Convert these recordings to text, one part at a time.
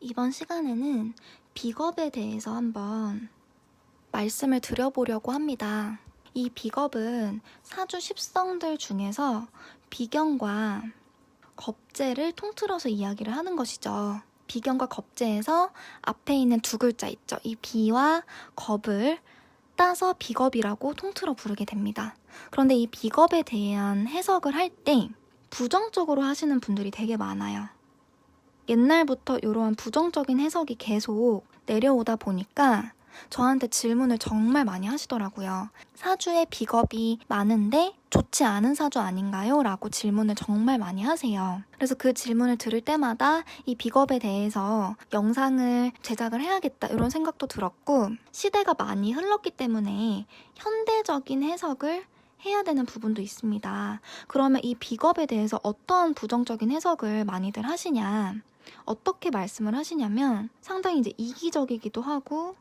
이번 시간에는 비겁에 대해서 한번 말씀을 드려보려고 합니다. 이 비겁은 사주 십성들 중에서 비견과 겁재를 통틀어서 이야기를 하는 것이죠. 비견과 겁재에서 앞에 있는 두 글자 있죠. 이 비와 겁을 따서 비겁이라고 통틀어 부르게 됩니다. 그런데 이 비겁에 대한 해석을 할 때 부정적으로 하시는 분들이 되게 많아요. 옛날부터 이러한 부정적인 해석이 계속 내려오다 보니까 저한테 질문을 정말 많이 하시더라고요. 사주에 비겁이 많은데 좋지 않은 사주 아닌가요? 라고 질문을 정말 많이 하세요. 그래서 그 질문을 들을 때마다 이 비겁에 대해서 영상을 제작을 해야겠다 이런 생각도 들었고, 시대가 많이 흘렀기 때문에 현대적인 해석을 해야 되는 부분도 있습니다. 그러면 이 비겁에 대해서 어떠한 부정적인 해석을 많이들 하시냐, 어떻게 말씀을 하시냐면 상당히 이제 이기적이기도 하고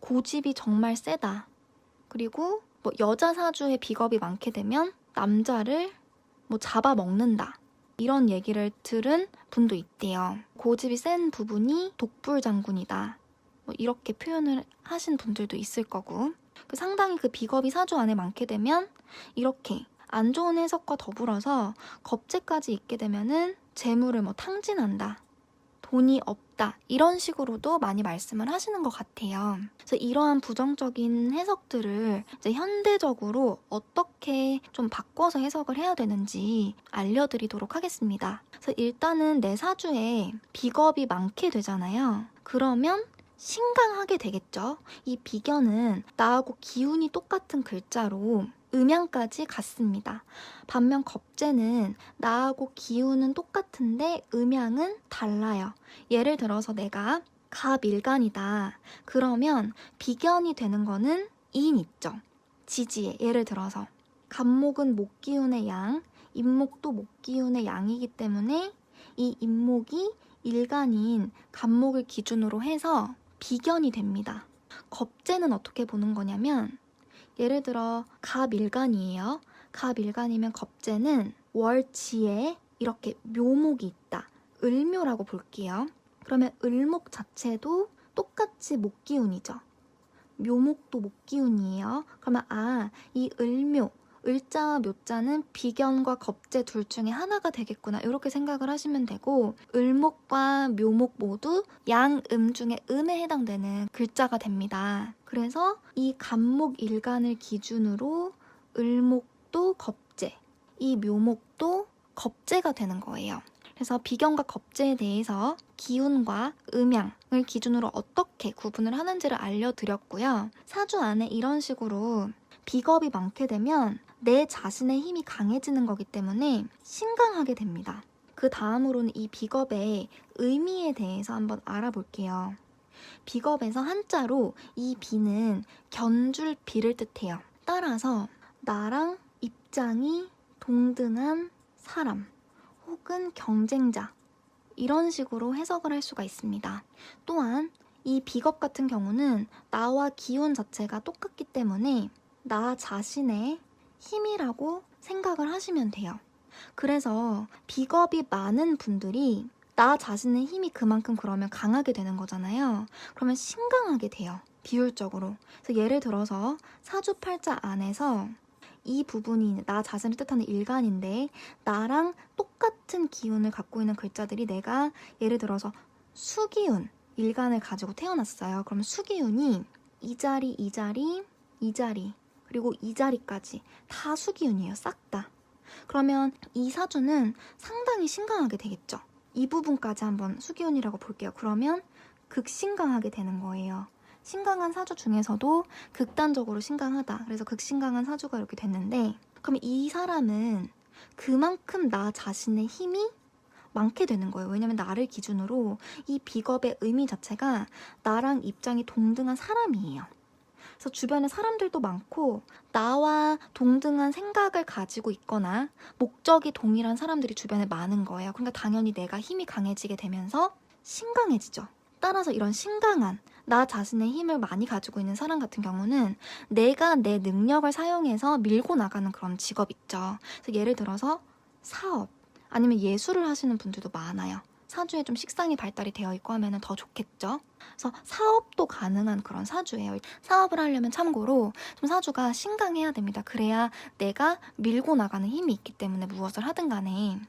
고집이 정말 세다. 그리고 뭐 여자 사주에 비겁이 많게 되면 남자를 뭐 잡아먹는다. 이런 얘기를 들은 분도 있대요. 고집이 센 부분이 독불장군이다. 뭐 이렇게 표현을 하신 분들도 있을 거고. 상당히 그 비겁이 사주 안에 많게 되면 이렇게 안 좋은 해석과 더불어서 겁재까지 있게 되면은 재물을 뭐 탕진한다. 돈이 없다. 이런 식으로도 많이 말씀을 하시는 것 같아요. 그래서 이러한 부정적인 해석들을 이제 현대적으로 어떻게 좀 바꿔서 해석을 해야 되는지 알려드리도록 하겠습니다. 그래서 일단은 내 사주에 비겁이 많게 되잖아요. 그러면 신강하게 되겠죠. 이 비견은 나하고 기운이 똑같은 글자로 음양까지 같습니다. 반면 겁재는 나하고 기운은 똑같은데 음양은 달라요. 예를 들어서 내가 갑일간이다. 그러면 비견이 되는 거는 인 있죠. 지지에 예를 들어서 갑목은 목기운의 양, 임목도 목기운의 양이기 때문에 이 임목이 일간인 갑목을 기준으로 해서 비견이 됩니다. 겁재는 어떻게 보는 거냐면 예를 들어 갑일간이에요. 갑일간이면 겁재는 월지에 이렇게 묘목이 있다. 을묘라고 볼게요. 그러면 을목 자체도 똑같이 목기운이죠. 묘목도 목기운이에요. 그러면 이 을묘, 을자와 묘자는 비견과 겁재 둘 중에 하나가 되겠구나 이렇게 생각을 하시면 되고, 을목과 묘목 모두 양음 중에 음에 해당되는 글자가 됩니다. 그래서 이 갑목 일간을 기준으로 을목도 겁재, 이 묘목도 겁재가 되는 거예요. 그래서 비견과 겁재에 대해서 기운과 음양을 기준으로 어떻게 구분을 하는지를 알려드렸고요. 사주 안에 이런 식으로 비겁이 많게 되면 내 자신의 힘이 강해지는 거기 때문에 신강하게 됩니다. 그 다음으로는 이 비겁의 의미에 대해서 한번 알아볼게요. 비겁에서 한자로 이 비는 견줄 비를 뜻해요. 따라서 나랑 입장이 동등한 사람 혹은 경쟁자, 이런 식으로 해석을 할 수가 있습니다. 또한 이 비겁 같은 경우는 나와 기운 자체가 똑같기 때문에 나 자신의 힘이라고 생각을 하시면 돼요. 그래서 비겁이 많은 분들이 나 자신의 힘이 그만큼 그러면 강하게 되는 거잖아요. 그러면 신강하게 돼요. 비율적으로. 그래서 예를 들어서 사주팔자 안에서 이 부분이 나 자신을 뜻하는 일간인데 나랑 똑같은 기운을 갖고 있는 글자들이, 내가 예를 들어서 수기운 일간을 가지고 태어났어요. 그러면 수기운이 이 자리, 이 자리, 이 자리, 그리고 이 자리까지 다 수기운이에요. 싹 다. 그러면 이 사주는 상당히 신강하게 되겠죠. 이 부분까지 한번 수기운이라고 볼게요. 그러면 극신강하게 되는 거예요. 신강한 사주 중에서도 극단적으로 신강하다. 그래서 극신강한 사주가 이렇게 됐는데, 그럼 이 사람은 그만큼 나 자신의 힘이 많게 되는 거예요. 왜냐면 나를 기준으로 이 비겁의 의미 자체가 나랑 입장이 동등한 사람이에요. 그래서 주변에 사람들도 많고 나와 동등한 생각을 가지고 있거나 목적이 동일한 사람들이 주변에 많은 거예요. 그러니까 당연히 내가 힘이 강해지게 되면서 신강해지죠. 따라서 이런 신강한 나 자신의 힘을 많이 가지고 있는 사람 같은 경우는 내가 내 능력을 사용해서 밀고 나가는 그런 직업 있죠. 그래서 예를 들어서 사업 아니면 예술을 하시는 분들도 많아요. 사주에 좀 식상이 발달이 되어 있고 하면 더 좋겠죠. 그래서 사업도 가능한 그런 사주예요. 사업을 하려면 참고로 좀 사주가 신강해야 됩니다. 그래야 내가 밀고 나가는 힘이 있기 때문에 무엇을 하든 간에.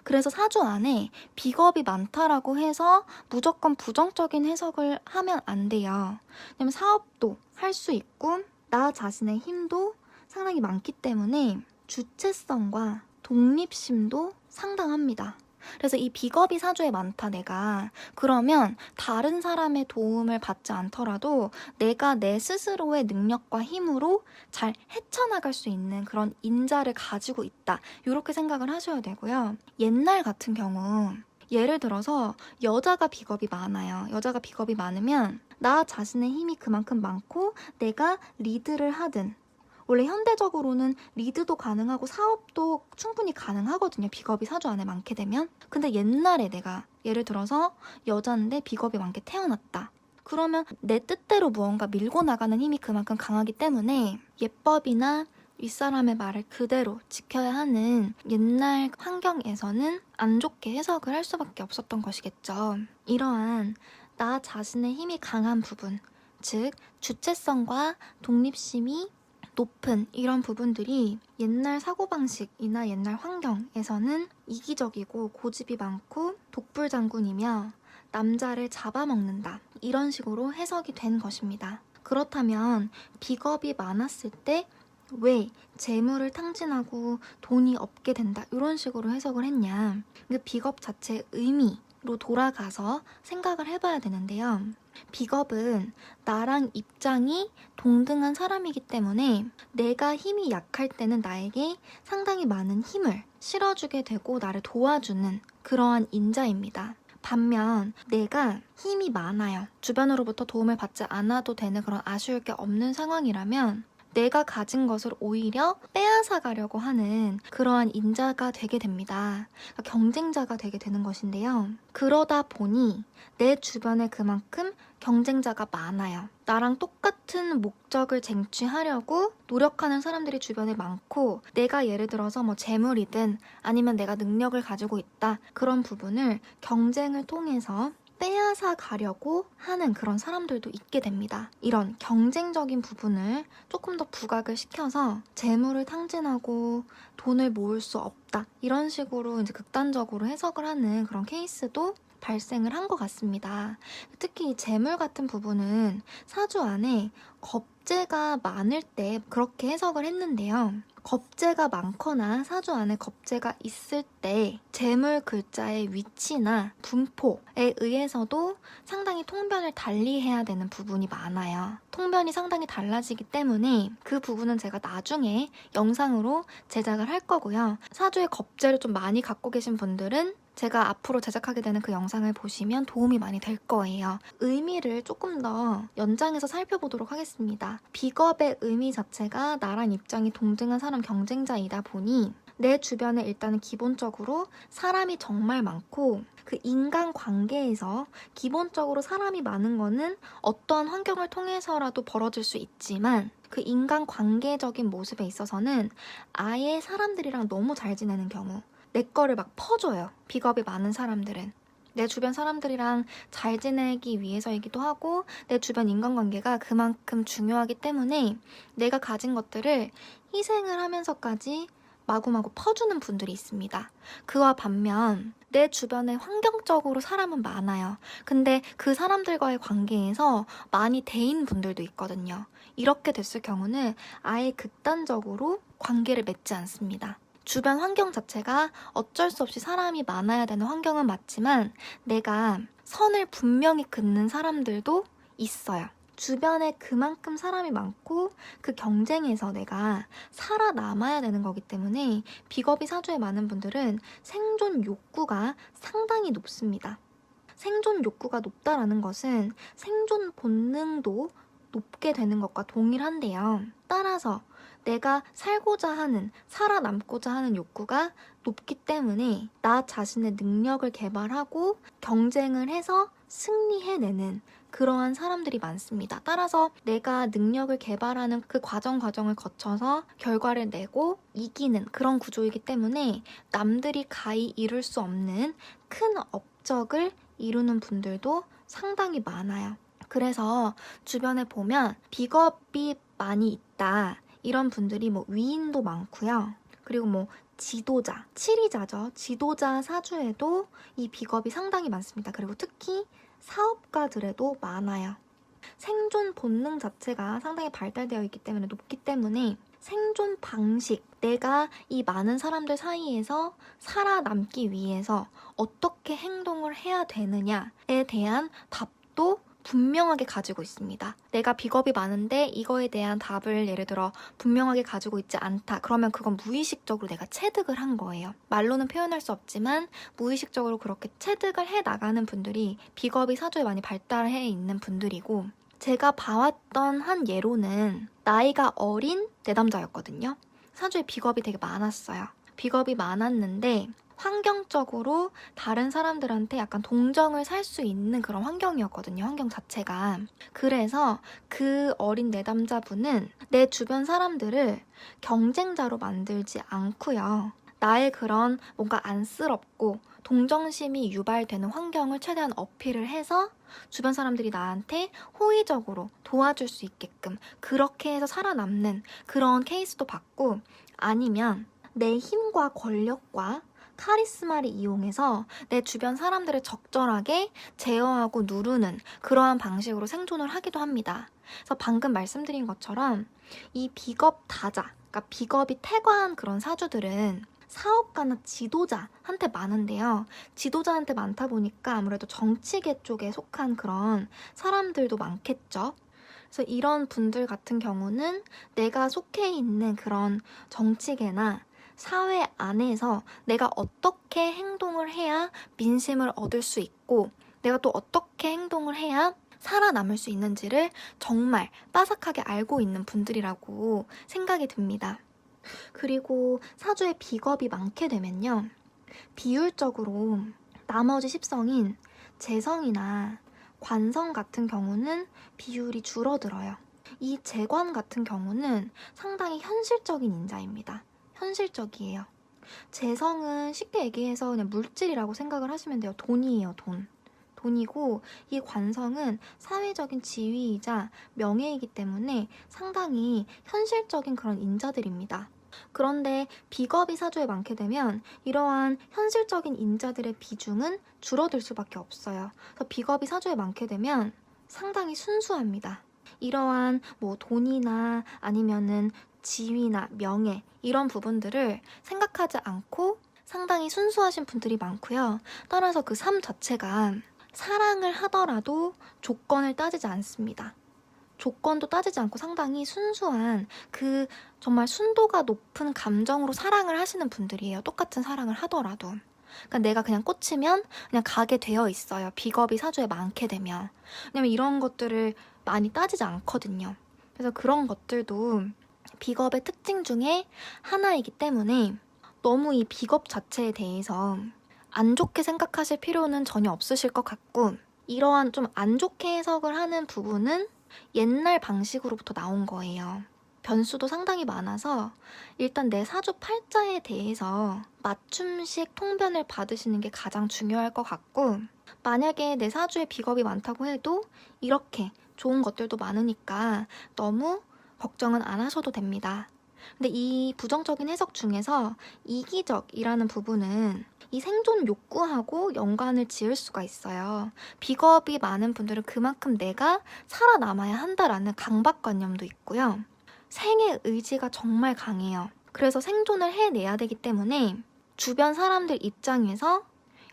그래서 사주 안에 비겁이 많다라고 해서 무조건 부정적인 해석을 하면 안 돼요. 왜냐면 사업도 할 수 있고 나 자신의 힘도 상당히 많기 때문에 주체성과 독립심도 상당합니다. 그래서 이 비겁이 사주에 많다 내가 그러면 다른 사람의 도움을 받지 않더라도 내가 내 스스로의 능력과 힘으로 잘 헤쳐나갈 수 있는 그런 인자를 가지고 있다 이렇게 생각을 하셔야 되고요. 옛날 같은 경우 예를 들어서 여자가 비겁이 많아요. 여자가 비겁이 많으면 나 자신의 힘이 그만큼 많고 내가 리드를 하든 원래 현대적으로는 리드도 가능하고 사업도 충분히 가능하거든요. 비겁이 사주 안에 많게 되면. 근데 옛날에 내가 예를 들어서 여자인데 비겁이 많게 태어났다. 그러면 내 뜻대로 무언가 밀고 나가는 힘이 그만큼 강하기 때문에 예법이나 윗사람의 말을 그대로 지켜야 하는 옛날 환경에서는 안 좋게 해석을 할 수밖에 없었던 것이겠죠. 이러한 나 자신의 힘이 강한 부분, 즉 주체성과 독립심이 높은 이런 부분들이 옛날 사고방식이나 옛날 환경에서는 이기적이고 고집이 많고 독불장군이며 남자를 잡아먹는다 이런 식으로 해석이 된 것입니다. 그렇다면 비겁이 많았을 때 왜 재물을 탕진하고 돈이 없게 된다 이런 식으로 해석을 했냐. 그 비겁 자체의 의미로 돌아가서 생각을 해봐야 되는데요. 비겁은 나랑 입장이 동등한 사람이기 때문에 내가 힘이 약할 때는 나에게 상당히 많은 힘을 실어주게 되고 나를 도와주는 그러한 인자입니다. 반면 내가 힘이 많아요. 주변으로부터 도움을 받지 않아도 되는 그런 아쉬울 게 없는 상황이라면 내가 가진 것을 오히려 빼앗아 가려고 하는 그러한 인자가 되게 됩니다. 그러니까 경쟁자가 되게 되는 것인데요. 그러다 보니 내 주변에 그만큼 경쟁자가 많아요. 나랑 똑같은 목적을 쟁취하려고 노력하는 사람들이 주변에 많고 내가 예를 들어서 뭐 재물이든 아니면 내가 능력을 가지고 있다 그런 부분을 경쟁을 통해서 빼앗아 가려고 하는 그런 사람들도 있게 됩니다. 이런 경쟁적인 부분을 조금 더 부각을 시켜서 재물을 탕진하고 돈을 모을 수 없다 이런 식으로 이제 극단적으로 해석을 하는 그런 케이스도 발생을 한 것 같습니다. 특히 이 재물 같은 부분은 사주 안에 겁재가 많을 때 그렇게 해석을 했는데요. 겁재가 많거나 사주 안에 겁재가 있을 때 재물 글자의 위치나 분포에 의해서도 상당히 통변을 달리해야 되는 부분이 많아요. 통변이 상당히 달라지기 때문에 그 부분은 제가 나중에 영상으로 제작을 할 거고요. 사주에 겁재를 좀 많이 갖고 계신 분들은 제가 앞으로 제작하게 되는 그 영상을 보시면 도움이 많이 될 거예요. 의미를 조금 더 연장해서 살펴보도록 하겠습니다. 비겁의 의미 자체가 나랑 입장이 동등한 사람 경쟁자이다 보니 내 주변에 일단은 기본적으로 사람이 정말 많고 그 인간관계에서 기본적으로 사람이 많은 거는 어떠한 환경을 통해서라도 벌어질 수 있지만 그 인간관계적인 모습에 있어서는 아예 사람들이랑 너무 잘 지내는 경우 내 거를 막 퍼줘요. 비겁이 많은 사람들은. 내 주변 사람들이랑 잘 지내기 위해서이기도 하고 내 주변 인간관계가 그만큼 중요하기 때문에 내가 가진 것들을 희생을 하면서까지 마구마구 퍼주는 분들이 있습니다. 그와 반면 내 주변에 환경적으로 사람은 많아요. 근데 그 사람들과의 관계에서 많이 대인 분들도 있거든요. 이렇게 됐을 경우는 아예 극단적으로 관계를 맺지 않습니다. 주변 환경 자체가 어쩔 수 없이 사람이 많아야 되는 환경은 맞지만 내가 선을 분명히 긋는 사람들도 있어요. 주변에 그만큼 사람이 많고 그 경쟁에서 내가 살아남아야 되는 거기 때문에 비겁이 사주에 많은 분들은 생존 욕구가 상당히 높습니다. 생존 욕구가 높다라는 것은 생존 본능도 높게 되는 것과 동일한데요. 따라서 내가 살고자 하는, 살아남고자 하는 욕구가 높기 때문에 나 자신의 능력을 개발하고 경쟁을 해서 승리해내는 그러한 사람들이 많습니다. 따라서 내가 능력을 개발하는 그 과정을 거쳐서 결과를 내고 이기는 그런 구조이기 때문에 남들이 가히 이룰 수 없는 큰 업적을 이루는 분들도 상당히 많아요. 그래서 주변에 보면 비겁이 많이 있다 이런 분들이 뭐 위인도 많고요. 그리고 뭐 지도자, 치리자죠. 지도자 사주에도 이 비겁이 상당히 많습니다. 그리고 특히 사업가들에도 많아요. 생존 본능 자체가 상당히 발달되어 있기 때문에 높기 때문에 생존 방식, 내가 이 많은 사람들 사이에서 살아남기 위해서 어떻게 행동을 해야 되느냐에 대한 답도 분명하게 가지고 있습니다. 내가 비겁이 많은데 이거에 대한 답을 예를 들어 분명하게 가지고 있지 않다. 그러면 그건 무의식적으로 내가 체득을 한 거예요. 말로는 표현할 수 없지만 무의식적으로 그렇게 체득을 해 나가는 분들이 비겁이 사주에 많이 발달해 있는 분들이고, 제가 봐왔던 한 예로는 나이가 어린 내담자였거든요. 사주에 비겁이 되게 많았어요. 비겁이 많았는데 환경적으로 다른 사람들한테 약간 동정을 살 수 있는 그런 환경이었거든요. 환경 자체가. 그래서 그 어린 내담자분은 내 주변 사람들을 경쟁자로 만들지 않고요. 나의 그런 뭔가 안쓰럽고 동정심이 유발되는 환경을 최대한 어필을 해서 주변 사람들이 나한테 호의적으로 도와줄 수 있게끔 그렇게 해서 살아남는 그런 케이스도 봤고, 아니면 내 힘과 권력과 카리스마를 이용해서 내 주변 사람들을 적절하게 제어하고 누르는 그러한 방식으로 생존을 하기도 합니다. 그래서 방금 말씀드린 것처럼 이 비겁 다자, 그러니까 비겁이 태과한 그런 사주들은 사업가나 지도자한테 많은데요. 지도자한테 많다 보니까 아무래도 정치계 쪽에 속한 그런 사람들도 많겠죠. 그래서 이런 분들 같은 경우는 내가 속해 있는 그런 정치계나 사회 안에서 내가 어떻게 행동을 해야 민심을 얻을 수 있고 내가 또 어떻게 행동을 해야 살아남을 수 있는지를 정말 빠삭하게 알고 있는 분들이라고 생각이 듭니다. 그리고 사주에 비겁이 많게 되면요, 비율적으로 나머지 10성인 재성이나 관성 같은 경우는 비율이 줄어들어요. 이 재관 같은 경우는 상당히 현실적인 인자입니다. 현실적이에요. 재성은 쉽게 얘기해서 그냥 물질이라고 생각을 하시면 돼요. 돈이에요, 돈. 돈이고, 이 관성은 사회적인 지위이자 명예이기 때문에 상당히 현실적인 그런 인자들입니다. 그런데 비겁이 사주에 많게 되면 이러한 현실적인 인자들의 비중은 줄어들 수밖에 없어요. 그래서 비겁이 사주에 많게 되면 상당히 순수합니다. 이러한 뭐 돈이나 아니면은 지위나 명예 이런 부분들을 생각하지 않고 상당히 순수하신 분들이 많고요. 따라서 그 삶 자체가 사랑을 하더라도 조건을 따지지 않습니다. 조건도 따지지 않고 상당히 순수한 그 정말 순도가 높은 감정으로 사랑을 하시는 분들이에요. 똑같은 사랑을 하더라도. 그러니까 내가 그냥 꽂히면 그냥 가게 되어 있어요. 비겁이 사주에 많게 되면. 왜냐면 이런 것들을 많이 따지지 않거든요. 그래서 그런 것들도 비겁의 특징 중에 하나이기 때문에 너무 이 비겁 자체에 대해서 안 좋게 생각하실 필요는 전혀 없으실 것 같고, 이러한 좀 안 좋게 해석을 하는 부분은 옛날 방식으로부터 나온 거예요. 변수도 상당히 많아서 일단 내 사주 팔자에 대해서 맞춤식 통변을 받으시는 게 가장 중요할 것 같고, 만약에 내 사주에 비겁이 많다고 해도 이렇게 좋은 것들도 많으니까 너무 걱정은 안 하셔도 됩니다. 근데 이 부정적인 해석 중에서 이기적이라는 부분은 이 생존 욕구하고 연관을 지을 수가 있어요. 비겁이 많은 분들은 그만큼 내가 살아남아야 한다라는 강박관념도 있고요. 생의 의지가 정말 강해요. 그래서 생존을 해내야 되기 때문에 주변 사람들 입장에서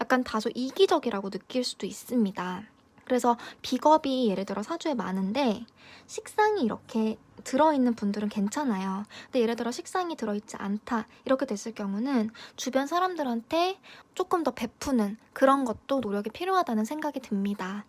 약간 다소 이기적이라고 느낄 수도 있습니다. 그래서 비겁이 예를 들어 사주에 많은데 식상이 이렇게 들어있는 분들은 괜찮아요. 근데 예를 들어 식상이 들어있지 않다 이렇게 됐을 경우는 주변 사람들한테 조금 더 베푸는 그런 것도 노력이 필요하다는 생각이 듭니다.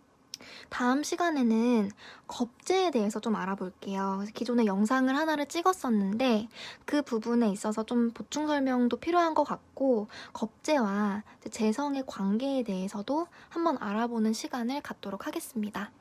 다음 시간에는 겁재에 대해서 좀 알아볼게요. 기존에 영상을 하나를 찍었었는데 그 부분에 있어서 좀 보충 설명도 필요한 것 같고, 겁재와 재성의 관계에 대해서도 한번 알아보는 시간을 갖도록 하겠습니다.